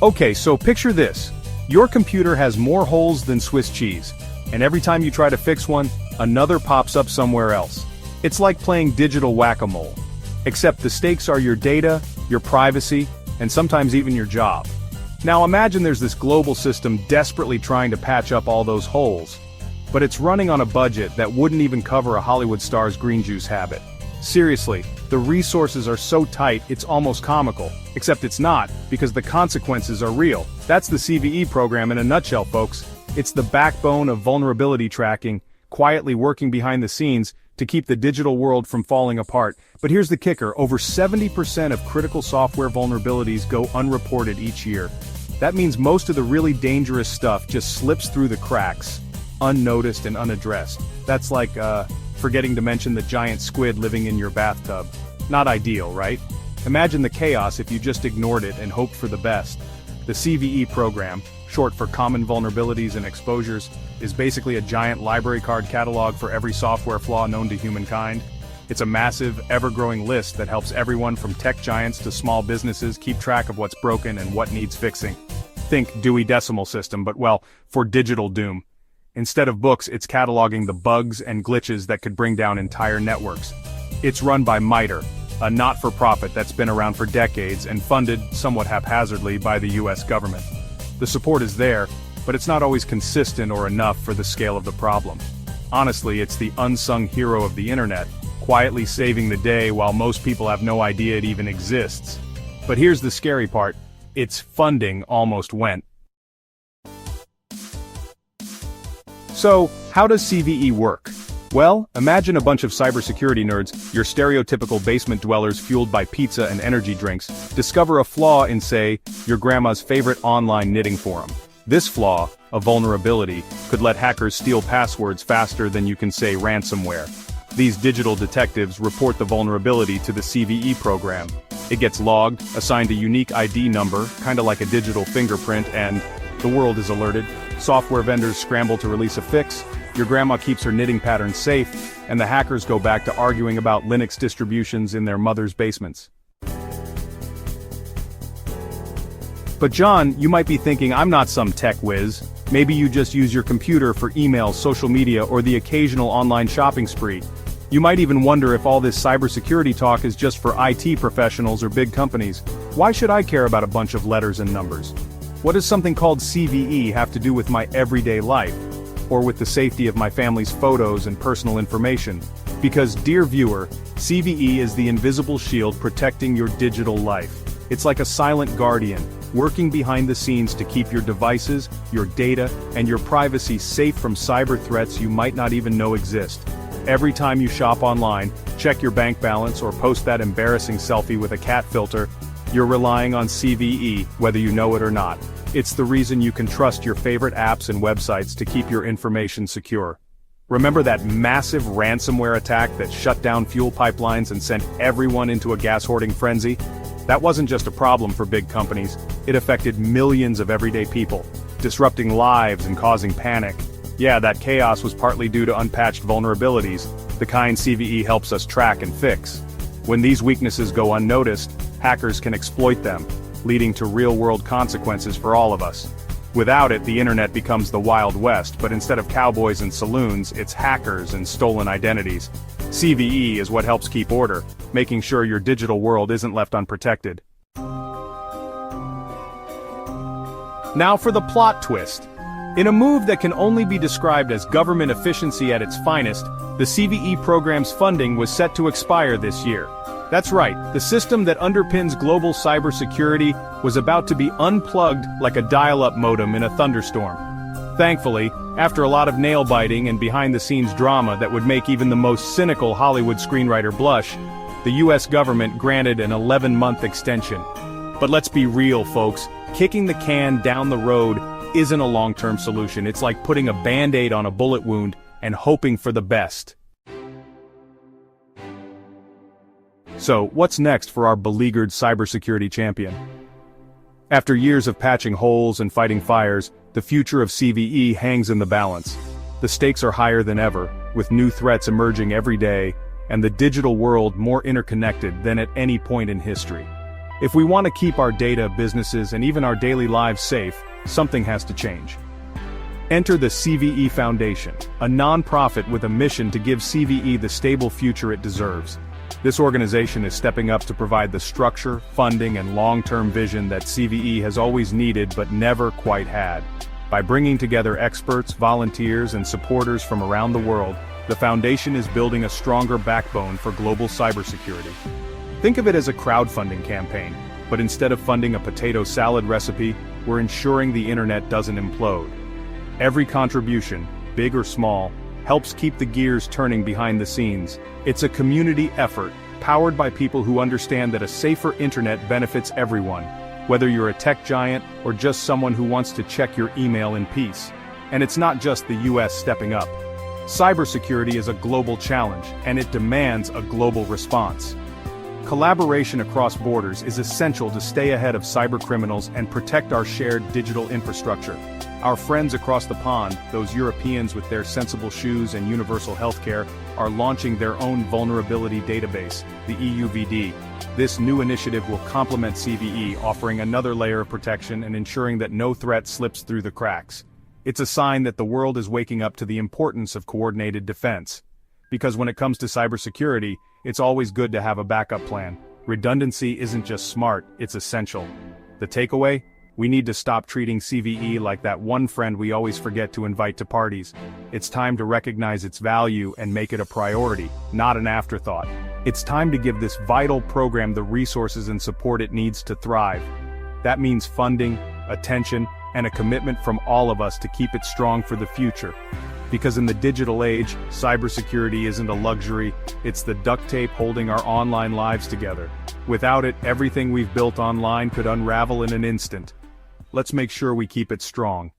Okay, so picture this. Your computer has more holes than Swiss cheese, and every time you try to fix one, another pops up somewhere else. It's like playing digital whack-a-mole. Except the stakes are your data, your privacy, and sometimes even your job. Now imagine there's this global system desperately trying to patch up all those holes. But it's running on a budget that wouldn't even cover a Hollywood star's green juice habit. Seriously, the resources are so tight it's almost comical. Except it's not, because the consequences are real. That's the CVE program in a nutshell, folks. It's the backbone of vulnerability tracking, quietly working behind the scenes to keep the digital world from falling apart. But here's the kicker, over 70% of critical software vulnerabilities go unreported each year. That means most of the really dangerous stuff just slips through the cracks, unnoticed and unaddressed. That's like, forgetting to mention the giant squid living in your bathtub. Not ideal, right? Imagine the chaos if you just ignored it and hoped for the best. The CVE program, short for Common Vulnerabilities and Exposures, is basically a giant library card catalog for every software flaw known to humankind. It's a massive, ever-growing list that helps everyone from tech giants to small businesses keep track of what's broken and what needs fixing. Think Dewey Decimal System, but well, for digital doom. Instead of books, it's cataloging the bugs and glitches that could bring down entire networks. It's run by MITRE, a not-for-profit that's been around for decades and funded, somewhat haphazardly, by the US government. The support is there, but it's not always consistent or enough for the scale of the problem. Honestly, it's the unsung hero of the internet, quietly saving the day while most people have no idea it even exists. But here's the scary part, its funding almost went. So, how does CVE work? Well, imagine a bunch of cybersecurity nerds, your stereotypical basement dwellers fueled by pizza and energy drinks, discover a flaw in, say, your grandma's favorite online knitting forum. This flaw, a vulnerability, could let hackers steal passwords faster than you can say ransomware. These digital detectives report the vulnerability to the CVE program. It gets logged, assigned a unique ID number, kinda like a digital fingerprint, and the world is alerted. Software vendors scramble to release a fix, your grandma keeps her knitting pattern safe, and the hackers go back to arguing about Linux distributions in their mother's basements. But John, you might be thinking I'm not some tech whiz. Maybe you just use your computer for email, social media, or the occasional online shopping spree. You might even wonder if all this cybersecurity talk is just for IT professionals or big companies. Why should I care about a bunch of letters and numbers? What does something called CVE have to do with my everyday life? Or with the safety of my family's photos and personal information? Because, dear viewer, CVE is the invisible shield protecting your digital life. It's like a silent guardian, working behind the scenes to keep your devices, your data, and your privacy safe from cyber threats you might not even know exist. Every time you shop online, check your bank balance or post that embarrassing selfie with a cat filter, you're relying on CVE, whether you know it or not. It's the reason you can trust your favorite apps and websites to keep your information secure. Remember that massive ransomware attack that shut down fuel pipelines and sent everyone into a gas-hoarding frenzy? That wasn't just a problem for big companies, it affected millions of everyday people, disrupting lives and causing panic. Yeah, that chaos was partly due to unpatched vulnerabilities, the kind CVE helps us track and fix. When these weaknesses go unnoticed, hackers can exploit them, leading to real-world consequences for all of us. Without it, the internet becomes the Wild West, but instead of cowboys and saloons, it's hackers and stolen identities. CVE is what helps keep order, making sure your digital world isn't left unprotected. Now for the plot twist. In a move that can only be described as government efficiency at its finest, the CVE program's funding was set to expire this year. That's right, the system that underpins global cybersecurity was about to be unplugged like a dial-up modem in a thunderstorm. Thankfully, after a lot of nail-biting and behind-the-scenes drama that would make even the most cynical Hollywood screenwriter blush, the US government granted an 11-month extension. But let's be real, folks, kicking the can down the road isn't a long-term solution. It's like putting a Band-Aid on a bullet wound and hoping for the best. So, what's next for our beleaguered cybersecurity champion? After years of patching holes and fighting fires, the future of CVE hangs in the balance. The stakes are higher than ever, with new threats emerging every day, and the digital world more interconnected than at any point in history. If we want to keep our data, businesses, and even our daily lives safe, something has to change. Enter the CVE Foundation, a non-profit with a mission to give CVE the stable future it deserves. This organization is stepping up to provide the structure, funding, and long-term vision that CVE has always needed but never quite had. By bringing together experts, volunteers, and supporters from around the world, the foundation is building a stronger backbone for global cybersecurity. Think of it as a crowdfunding campaign, but instead of funding a potato salad recipe, we're ensuring the internet doesn't implode. Every contribution, big or small, helps keep the gears turning behind the scenes. It's a community effort, powered by people who understand that a safer internet benefits everyone, whether you're a tech giant or just someone who wants to check your email in peace. And it's not just the US stepping up. Cybersecurity is a global challenge, and it demands a global response. Collaboration across borders is essential to stay ahead of cybercriminals and protect our shared digital infrastructure. Our friends across the pond, those Europeans with their sensible shoes and universal healthcare, are launching their own vulnerability database, the EUVD. This new initiative will complement CVE, offering another layer of protection and ensuring that no threat slips through the cracks. It's a sign that the world is waking up to the importance of coordinated defense. Because when it comes to cybersecurity, it's always good to have a backup plan. Redundancy isn't just smart, it's essential. The takeaway? We need to stop treating CVE like that one friend we always forget to invite to parties. It's time to recognize its value and make it a priority, not an afterthought. It's time to give this vital program the resources and support it needs to thrive. That means funding, attention, and a commitment from all of us to keep it strong for the future. Because in the digital age, cybersecurity isn't a luxury, it's the duct tape holding our online lives together. Without it, everything we've built online could unravel in an instant. Let's make sure we keep it strong.